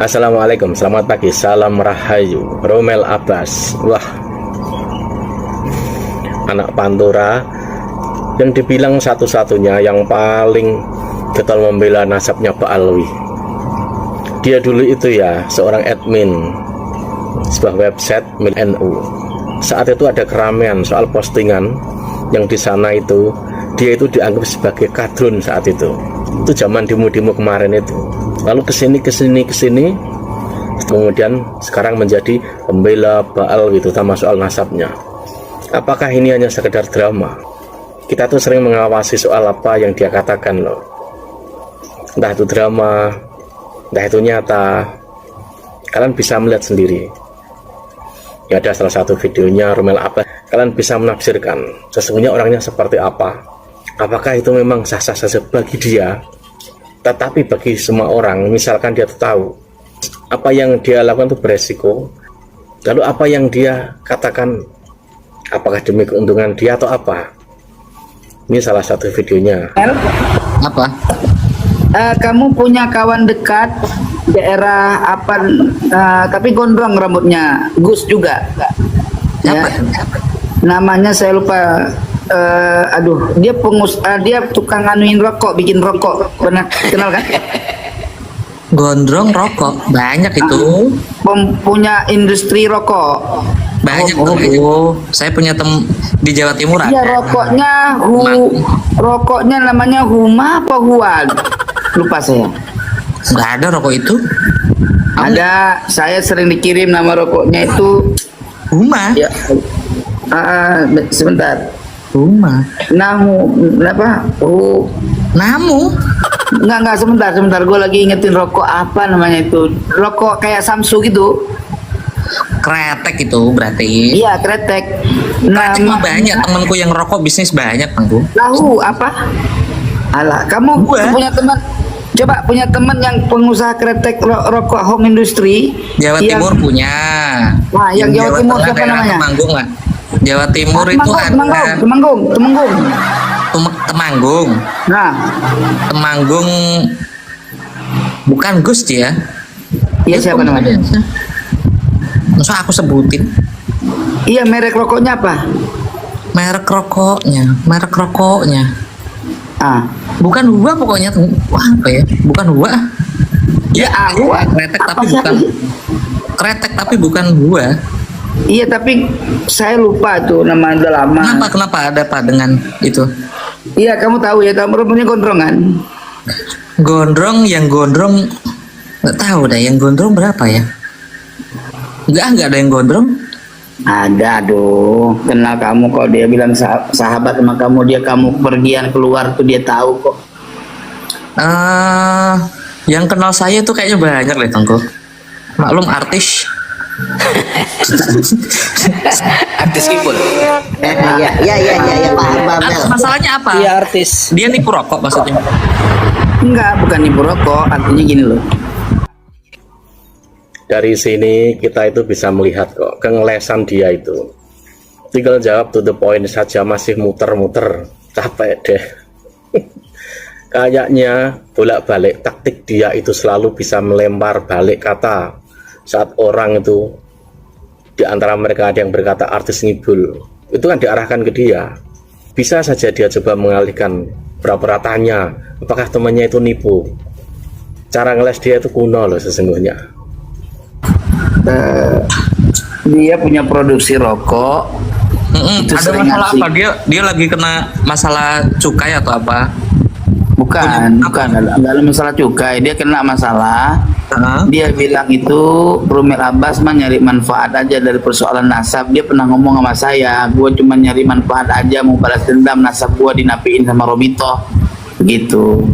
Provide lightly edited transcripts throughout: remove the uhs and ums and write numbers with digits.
Assalamualaikum, selamat pagi, salam rahayu. Romel Abbas, wah, anak Pantura yang dibilang satu-satunya yang paling getol membela nasabnya Pak Alwi. Dia dulu itu ya seorang admin sebuah website milik NU. Saat itu ada keramaian soal postingan yang di sana itu dia itu dianggap sebagai kadrun saat itu. Itu zaman demo-demo kemarin itu. Lalu kesini, kemudian sekarang menjadi pembela Pak Alwi, terutama soal nasabnya. Apakah ini hanya sekedar drama? Kita tuh sering mengawasi soal apa yang dia katakan loh. Entah itu drama, entah itu nyata. Kalian bisa melihat sendiri. Ya, ada salah satu videonya Romel Abbas. Kalian bisa menafsirkan sesungguhnya orangnya seperti apa. Apakah itu memang sah-sah saja bagi dia? Tetapi bagi semua orang, misalkan dia tahu apa yang dia lakukan itu beresiko, lalu apa yang dia katakan, apakah demi keuntungan dia atau apa? Ini salah satu videonya. Apa? Kamu punya kawan dekat daerah apa? Tapi gondrong rambutnya, Gus juga. Ya. Namanya saya lupa. Dia dia tukang anuin rokok, bikin rokok. Pernah kenal kan? Gondrong rokok banyak itu. Punya industri rokok. Banyak saya punya di Jawa Timur ada. Iya, rokoknya namanya Huma apa Huad? Lupa saya. Nggak ada rokok itu. Ada, saya sering dikirim nama rokoknya itu Huma. ya. Sebentar. Huma. Namu apa? Namu. Enggak, sebentar. Gue lagi ingetin rokok apa namanya itu. Rokok kayak Samsu gitu. Kretek itu berarti. Iya, kretek. Kretek mah banyak, temanku yang rokok bisnis banyak, Tangku. Tahu apa? Alah, kamu punya teman. Coba punya teman yang pengusaha kretek rokok home industry. Jawa Timur punya. Nah, yang Jawa Timur siapa namanya? Temanggung lah. Jawa Timur itu ada Temanggung. Temanggung. Nah, Temanggung bukan Gus dia. iya siapa namanya? Masa aku sebutin? Iya, merek rokoknya apa? Merek rokoknya. Bukan Hua pokoknya. Wah, apa ya? Bukan Hua. Ya, kretek tapi bukan Hua. Iya, tapi saya lupa tuh nama, udah lama. Kenapa ada apa dengan itu? Iya, kamu tahu ya, kamu punya gondrongan. Yang gondrong nggak tahu dah, yang gondrong berapa ya? Nggak ada yang gondrong. Ada dong, kenal kamu kok, dia bilang sahabat sama kamu, kamu pergian keluar tuh dia tahu kok. Yang kenal saya tuh kayaknya banyak deh, Tengku. Maklum artis. Artis Kipul. Ya, paham. Masalahnya apa? Iya, artis. Dia nipu rokok maksudnya. Enggak, bukan nipu rokok, artinya gini loh. Dari sini kita itu bisa melihat kok kengelesan dia itu. Tinggal jawab to the point saja, masih muter-muter, capek deh. Kayaknya bolak-balik taktik dia itu selalu bisa melempar balik kata. Saat orang itu di antara mereka ada yang berkata artis ngibul, itu kan diarahkan ke dia. Bisa saja dia coba mengalihkan, pura-pura tanya apakah temannya itu nipu. Cara ngeles dia itu kuno loh sesungguhnya. Dia punya produksi rokok. Ada masalah apa? Dia lagi kena masalah cukai atau apa? Bukan ada masalah cukai, dia kena masalah. Dia bilang itu Romel Abbas mah nyari manfaat aja dari persoalan nasab. Dia pernah ngomong sama saya, gue cuma nyari manfaat aja, mau balas dendam nasab gue dinapiin sama Robito gitu.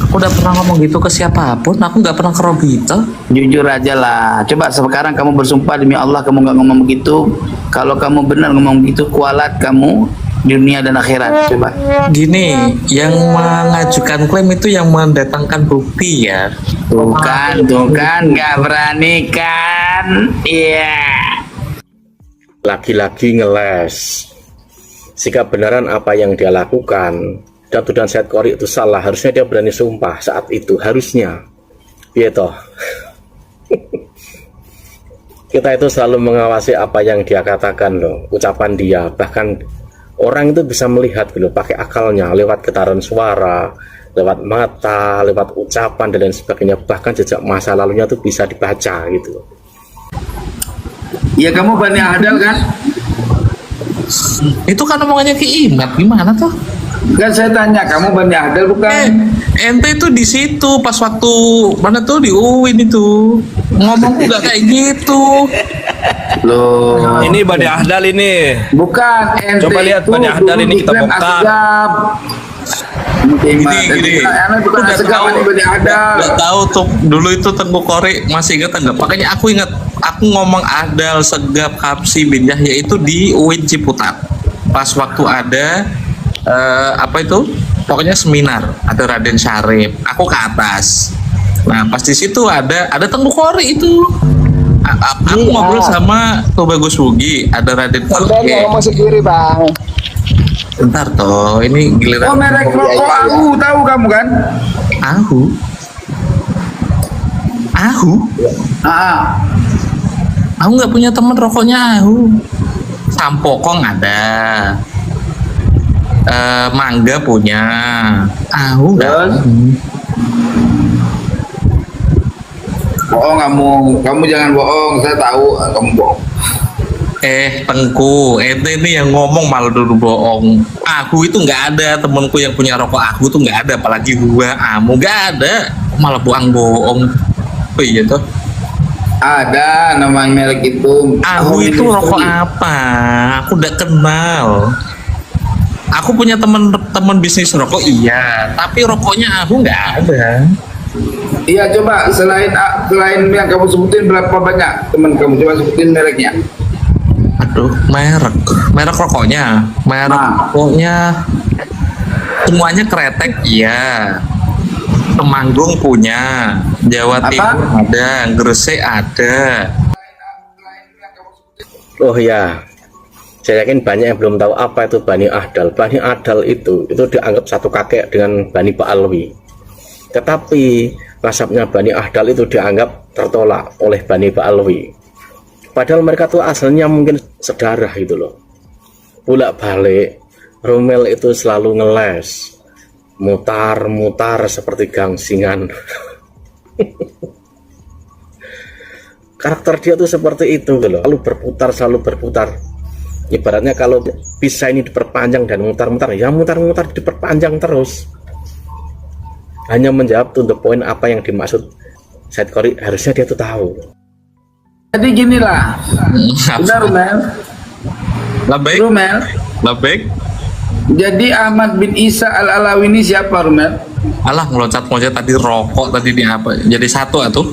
Aku udah pernah ngomong gitu ke siapapun, aku nggak pernah ke Robito. Jujur aja lah, coba sekarang kamu bersumpah demi Allah kamu nggak ngomong begitu. Kalau kamu benar ngomong begitu, kualat kamu dunia dan akhirat. Coba gini, yang mengajukan klaim itu yang mendatangkan bukti ya. Tuh kan nggak berani kan? Iya. Lagi-lagi ngeles. Jika benaran apa yang dia lakukan dan tuduhan Said Qori itu salah, harusnya dia berani sumpah saat itu, harusnya. Piye toh? Kita itu selalu mengawasi apa yang dia katakan loh, ucapan dia. Bahkan orang itu bisa melihat loh, pakai akalnya, lewat getaran suara, lewat mata, lewat ucapan dan lain sebagainya. Bahkan jejak masa lalunya itu bisa dibaca gitu. Ya kamu Bani Ahdal kan? Itu kan omongannya Ki Imad, gimana tuh? Kan saya tanya, kamu Bani Ahdal bukan? Ente itu di situ pas waktu mana tuh di UIN itu ngomong nggak kayak gitu. Loh, Ini Bani Ahdal ini. bukan ente. Coba lihat itu Bani Ahdal dulu ini kita diklaim bongkar. Asgab. Gini. Ane bukan Udah Asgab, tahu. ane Bani Ahdal. Nggak tahu tuh dulu itu Tengku Kori masih ingat nggak? Makanya aku ingat, aku ngomong Ahdal, Segap, Kapsi, bin Yahya itu di UIN Ciputat. Pas waktu ada apa itu? Pokoknya seminar, ada Raden Syarif. Aku ke atas. Nah pas di situ ada Tengku Kori itu. Aku ngobrol sama Tubagus Wugi, ada Raden Falke. masuk kiri bang. Bentar toh, ini Oh, giliran merek rokok aku tahu kamu kan? Ahu. Ah, Aku nggak punya teman rokoknya Ahu. Sampokong ada. Mangga punya. Ahu nggak. terus? Bohong kamu jangan bohong. Saya tahu kamu bohong. Tengku, ente ini yang ngomong malah dulu bohong. Aku itu nggak ada temanku yang punya rokok aku tuh nggak ada, apalagi gua, kamu nggak ada, malah bohong. Oh iya tuh. Ada nama merek itu. Aku itu rokok apa? Aku udah kenal. Aku punya teman bisnis rokok iya, tapi rokoknya aku nggak ada. Iya, coba selain yang kamu sebutin berapa banyak teman kamu, coba sebutin mereknya. Aduh, merek rokoknya, rokoknya semuanya Kretek iya, Temanggung punya, Jawa Apa? Timur ada, Gresik ada. Oh ya, saya yakin banyak yang belum tahu apa itu Bani Ahdal. Bani Ahdal itu dianggap satu kakek dengan Bani Ba'alwi. Tetapi nasabnya Bani Ahdal itu dianggap tertolak oleh Bani Ba'alwi. Padahal mereka tuh asalnya mungkin sedarah gitu loh. Bolak-balik Rumel itu selalu ngeles, mutar-mutar seperti gangsingan. Karakter dia tuh seperti itu gitu loh. Selalu berputar. Ibaratnya kalau bisa ini diperpanjang dan mutar-mutar, ya mutar-mutar diperpanjang terus. Hanya menjawab to the point apa yang dimaksud Said Kori, harusnya dia tuh tahu. Jadi gini lah, udah Rumel, Labek. jadi Ahmad bin Isa Al-Alawi ini siapa Rumel? Alah ngeloncat-loncat tadi rokok tadi dia apa? Jadi satu atuh.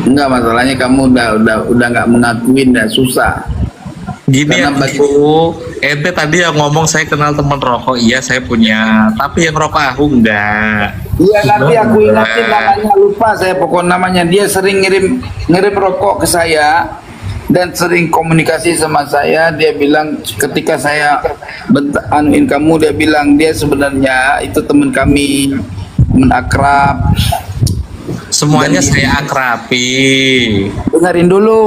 Enggak, masalahnya kamu udah nggak mengakuin, dah susah. Gini Karena aku, ente tadi yang ngomong saya kenal teman rokok, iya saya punya, tapi yang rokok aku enggak. Iya, nanti aku ingatin namanya, lupa saya pokok namanya. Dia sering ngirim rokok ke saya dan sering komunikasi sama saya. Dia bilang ketika saya anuin kamu, dia bilang dia sebenarnya itu teman kami, teman akrab. Semuanya saya akrabi. Dengerin dulu.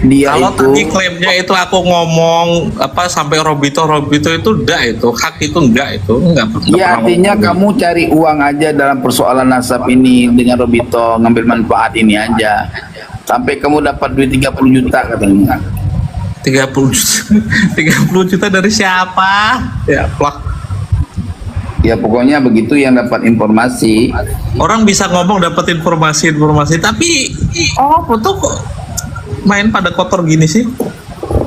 Dia Kalau itu tadi klaimnya itu aku ngomong apa sampai Robito itu enggak, itu hak itu enggak ya, pernah artinya ngomong. kamu cari uang aja dalam persoalan nasab ini dengan Robito, ngambil manfaat ini aja. Sampai kamu dapat duit 30 juta katanya. 30 juta dari siapa? Ya, plak. Ya pokoknya begitu yang dapat informasi. Orang bisa ngomong dapat informasi tapi betul kok main pada kotor gini sih.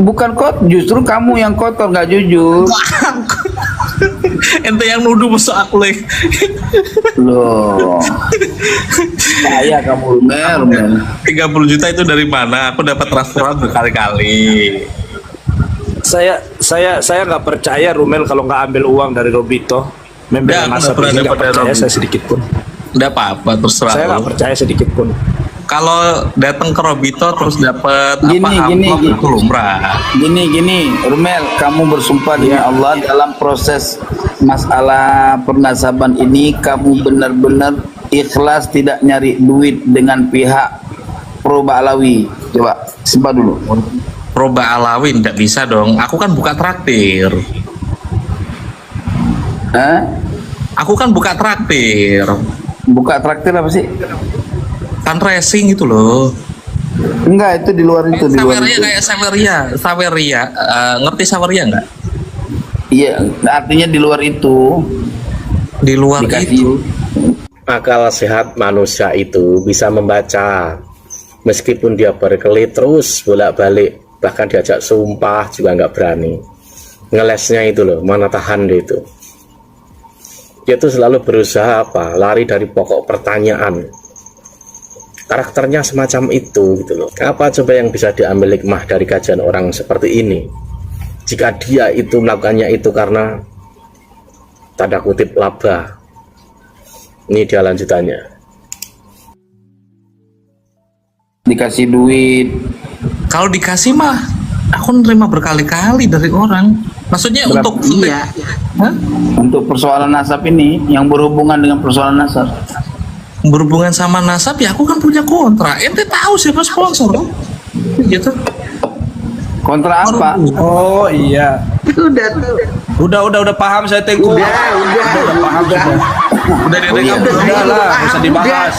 Bukan kok, justru kamu yang kotor, nggak jujur. Ente yang nuduh masuk aku lagi. Loh. Saya kamu Rumel. 30 juta itu dari mana? Aku dapat transferan berkali-kali. Saya nggak percaya Rumel kalau nggak ambil uang dari Robito. Member Ya, aku masa nggak pernah ini nggak dapat dari percaya Robito. saya sedikit pun. Udah apa-apa terserah Saya lo. nggak percaya sedikit pun. Kalau datang ke Robito terus dapat Gini, amplop gini. itu lumrah. Gini, Rumel, kamu bersumpah demi Allah dalam proses masalah pernasaban ini kamu benar-benar ikhlas tidak nyari duit dengan pihak pro Ba'alawi. Coba simpan dulu. Proba Alawi nggak bisa dong. Aku kan buka traktir. Hah? Aku kan buka traktir. Buka traktir apa sih? Fundraising itu loh. Enggak, itu di luar itu, di luar Saweria itu. kayak Saweria. Ngerti Saweria nggak? Iya, artinya di luar itu. Di luar Dikasih itu. Akal sehat manusia itu bisa membaca, meskipun dia berkelit terus bolak-balik, bahkan diajak sumpah juga nggak berani. Ngelesnya itu loh, mana tahan dia itu. Dia tuh selalu berusaha apa? Lari dari pokok pertanyaan. Karakternya semacam itu gitu loh. Apa coba yang bisa diambil hikmah dari kajian orang seperti ini? Jika dia itu melakukannya itu karena tanda kutip laba. Ini dia lanjutannya. Dikasih duit. Kalau dikasih mah, aku nerima berkali-kali dari orang. Maksudnya Berapa? untuk Iya. Hah? Untuk persoalan nasab ini, yang berhubungan dengan persoalan nasab. Berhubungan sama nasab ya, aku kan punya kontrak. Ente tahu siapa sponsor kan? Gitu. Kontra apa? Oh iya. Udah paham saya Tengku. Udah paham sudah. Udah direkam belum? Udah lah, nggak usah dibahas.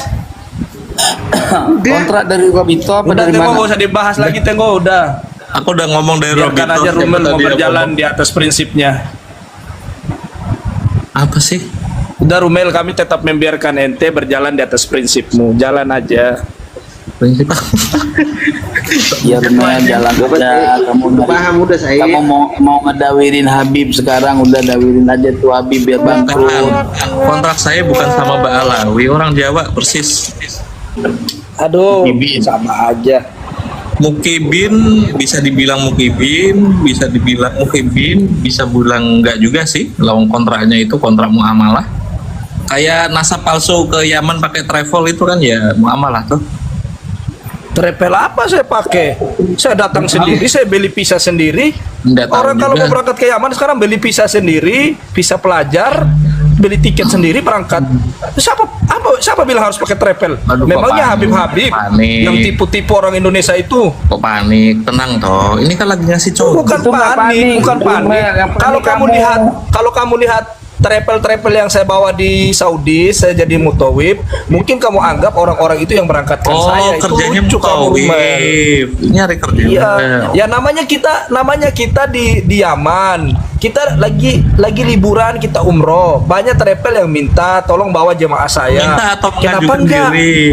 Kontrak dari Robito apa Udah dari Tengku mana? nggak usah dibahas lagi Tengku, udah. Aku udah ngomong dari Biarkan Robito. aja Rumel siapa mau tadi yang berjalan ngomong. di atas prinsipnya. Apa sih? Udah Rumel, kami tetap membiarkan ente berjalan di atas prinsipmu. Jalan aja. Prinsip Ya benar, jalan aja. Kamu udah saya. Kamu mau ngedawirin Habib sekarang, udah dawirin aja tuh Habib biar bangkrut. kontrak saya bukan sama Mbak Alawi, orang Jawa persis. Aduh, sama aja. Mukibin bisa dibilang Mukibin, bisa dibilang Mukibin, bisa bilang enggak juga sih. Lawang kontraknya itu kontrak muamalah. Kayak nasab palsu ke Yaman pakai travel itu kan ya muamalah tuh. Travel apa saya pakai? Saya datang sendiri, saya beli visa sendiri. Nggak tahu Orang kalau juga. mau berangkat ke Yaman sekarang beli visa sendiri, visa pelajar, beli tiket sendiri berangkat. Siapa bilang harus pakai travel? Aduh, Memangnya kok Habib-Habib panik. yang tipu-tipu orang Indonesia itu? Kok panik? Tenang toh. Ini kan lagi ngasih contoh. Bukan Itu nggak panik, panik, bukan itu panik. mah yang Kalau panik kamu kamu. lihat, kalau kamu lihat travel yang saya bawa di Saudi, saya jadi mutawib, mungkin kamu anggap orang-orang itu yang berangkatkan Oh, saya. Itu kerjanya lucu kamu, Rumel. mutawif. Nyari kerja. Iya, ya namanya kita di Yaman. Kita lagi liburan, kita umroh. Banyak travel yang minta tolong bawa jemaah saya. Minta atau Kenapa mengajukan enggak? diri?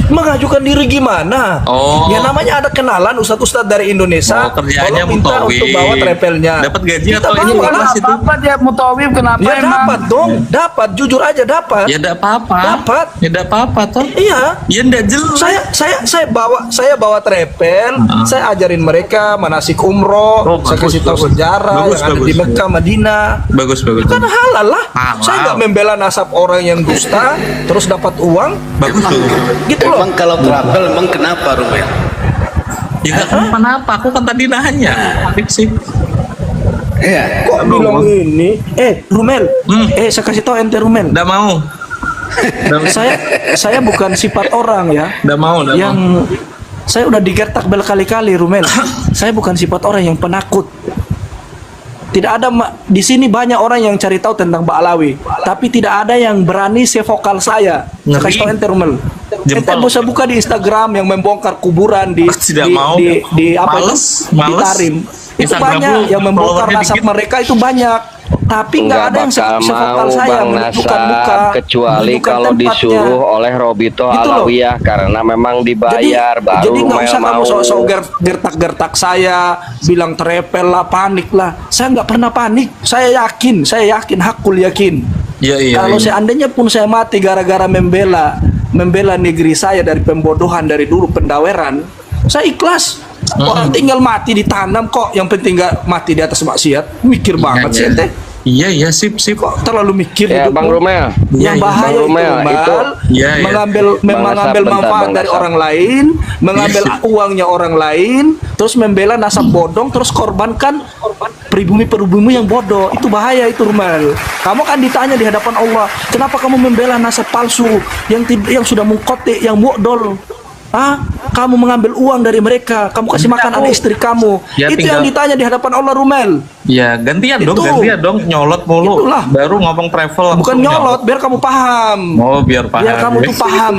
Mengajukan diri gimana? Oh. Ya namanya ada kenalan ustadz-ustadz dari Indonesia. Oh, kerjaannya tolong minta mutawif. untuk bawa travelnya. Dapat gaji Kita atau ini bawa ikhlas lah. itu? Apa dia mutawif kenapa Ya emang? dapat dong, dapat. Jujur aja dapat. Ya enggak apa-apa. Dapat. Ya enggak apa-apa toh. Iya. Ya enggak jelas. Saya bawa travel, saya ajarin mereka manasik umroh, Oh, saya bagus, kasih tahu bagus. sejarah Bagus, yang ada di bagus. Mekah, Madinah. Bagus. Kan halal lah. Halal. Saya nggak membela nasab orang yang dusta terus dapat uang. Bagus tuh. Gitu loh. Emang kalau travel emang kenapa Rumel? Ya enggak kenapa-napa. Aku kan tadi nanya. Sip. Iya. Kok bilang ini? Rumel. Saya kasih tahu ente Rumel. Enggak mau. Saya bukan sifat orang ya. Enggak mau. Yang saya udah digertak berkali-kali Rumel. Saya bukan sifat orang yang penakut. Tidak ada di sini banyak orang yang cari tahu tentang Ba'alawi, tapi tidak ada yang berani sevokal saya. Saya Ngeri. kasih tahu ente Rumel. Ente Jempol. bisa buka di Instagram yang membongkar kuburan di Tidak di, mau. di apa itu? Males. Di Tarim. Itu Instagram banyak lu yang membongkar followernya nasab dikit. mereka itu banyak. Tapi nggak ada yang bakal sevokal mau saya Bang menunjukkan Nasab muka, kecuali menunjukkan kalau tempatnya. disuruh oleh Robito Gitu loh. Alawiyah karena memang dibayar baru jadi nggak Rumel usah kamu mau. sok-sok gertak-gertak saya bilang trepel lah, panik lah. Saya nggak pernah panik. Saya yakin hakul yakin. Iya. Kalau seandainya pun saya mati gara-gara membela negeri saya dari pembodohan dari dulu pendaweran, saya ikhlas. Orang tinggal mati ditanam kok, yang penting nggak mati di atas maksiat. Mikir banget sih ente. Iya, sip. Kok terlalu mikir Ya hidupmu? Bang Rumel, Yang Iya, bahaya Bang itu, Rumel, Bang, itu Iya. mengambil Bang Nasab, bentar, manfaat Bang dari Nasab. orang lain, mengambil Iya. uangnya orang lain, terus membela nasab bodong, terus korbankan pribumi yang bodoh. Itu bahaya itu, Rumel. Kamu kan ditanya di hadapan Allah, kenapa kamu membela nasab palsu yang sudah mengkotik, yang mu'dol? Kamu mengambil uang dari mereka, kamu kasih makan anak istri kamu. Ya, itu yang ditanya di hadapan Allah, Rumel. Ya gantian dong, nyolot mulu. Itulah. Baru ngomong travel. Bukan nyolot, biar kamu paham. Oh, biar paham. Biar kamu tuh paham.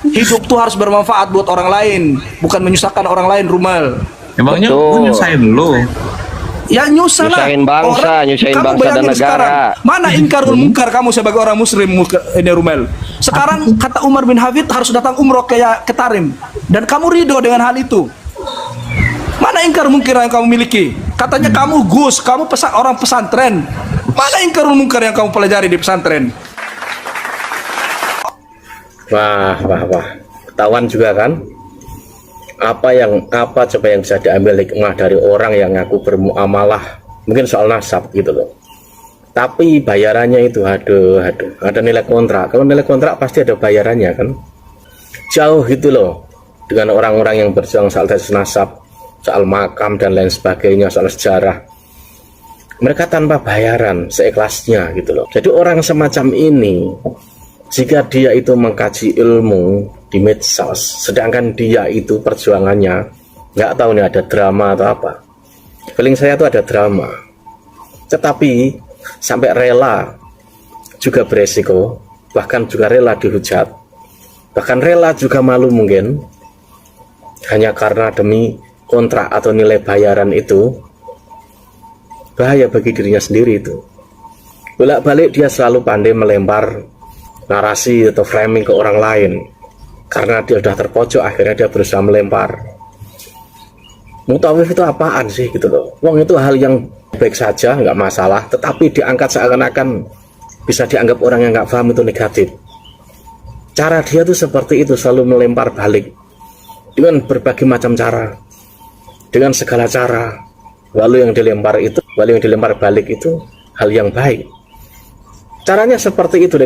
Hidup tuh harus bermanfaat buat orang lain, bukan menyusahkan orang lain, Rumel. Emangnya Betul. gue nyusahin lu? Ya nyusah lah. Nyusahin bangsa, nyusahin kamu bangsa dan bayangin negara. sekarang, mana inkarul munkar kamu sebagai orang muslim ini, Rumel. Sekarang kata Umar bin Hafid harus datang umroh ke Tarim, dan kamu ridho dengan hal itu. Mana ingkar munkar yang kamu miliki? Katanya kamu Gus, kamu orang pesantren. Mana ingkarul munkar yang kamu pelajari di pesantren? Wah. Ketahuan juga kan? Apa coba yang bisa diambil hikmah dari orang yang ngaku bermuamalah, mungkin soal nasab gitu loh. Tapi bayarannya itu aduh, ada nilai kontrak. Kalau nilai kontrak pasti ada bayarannya kan? Jauh gitu loh dengan orang-orang yang berjuang soal tes nasab, soal makam dan lain sebagainya, soal sejarah. Mereka tanpa bayaran, seikhlasnya gitu loh. Jadi orang semacam ini, jika dia itu mengkaji ilmu di medsos, sedangkan dia itu perjuangannya nggak tahu nih ada drama atau apa. Feeling saya itu ada drama, tetapi sampai rela juga beresiko, bahkan juga rela dihujat, bahkan rela juga malu mungkin, hanya karena demi kontrak atau nilai bayaran itu. Bahaya bagi dirinya sendiri itu. Bolak-balik dia selalu pandai melempar narasi atau framing ke orang lain. Karena dia sudah terpojok, akhirnya dia berusaha melempar. Mutawif itu apaan sih gitu loh. Wong itu hal yang baik saja, nggak masalah. Tetapi diangkat seakan-akan bisa dianggap orang yang nggak paham itu negatif. Cara dia tuh seperti itu, selalu melempar balik dengan berbagai macam cara, dengan segala cara. Lalu yang dilempar balik itu hal yang baik. Caranya seperti itu,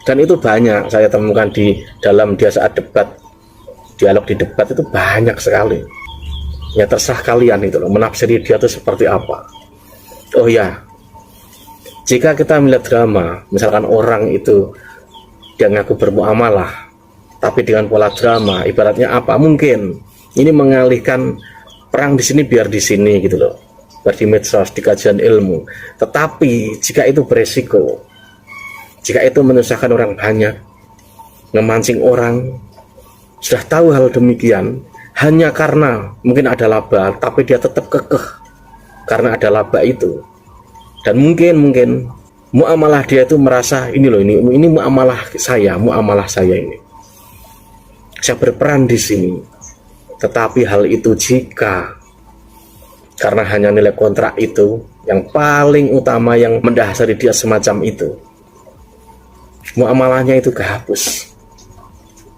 dan itu banyak saya temukan di dalam dia saat debat, dialog di debat itu banyak sekali. Ya terserah kalian itu loh, menafsiri dia itu seperti apa. Oh ya, jika kita melihat drama, misalkan orang itu dia ngaku bermuamalah, tapi dengan pola drama, ibaratnya apa? Mungkin ini mengalihkan perang di sini biar di sini gitu loh, biar di medsos, di kajian ilmu. Tetapi jika itu beresiko, jika itu menyusahkan orang banyak, ngemancing orang, sudah tahu hal demikian, hanya karena mungkin ada laba, tapi dia tetap kekeh karena ada laba itu. Dan mungkin muamalah dia itu merasa ini loh, ini muamalah saya ini. Saya berperan di sini. Tetapi hal itu jika karena hanya nilai kontrak itu yang paling utama yang mendasari dia semacam itu, muamalahnya itu kehapus,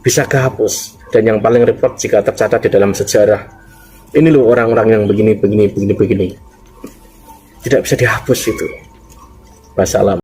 bisa kehapus. Dan yang paling repot jika tercatat di dalam sejarah, ini loh orang-orang yang begini, tidak bisa dihapus itu. Wassalam.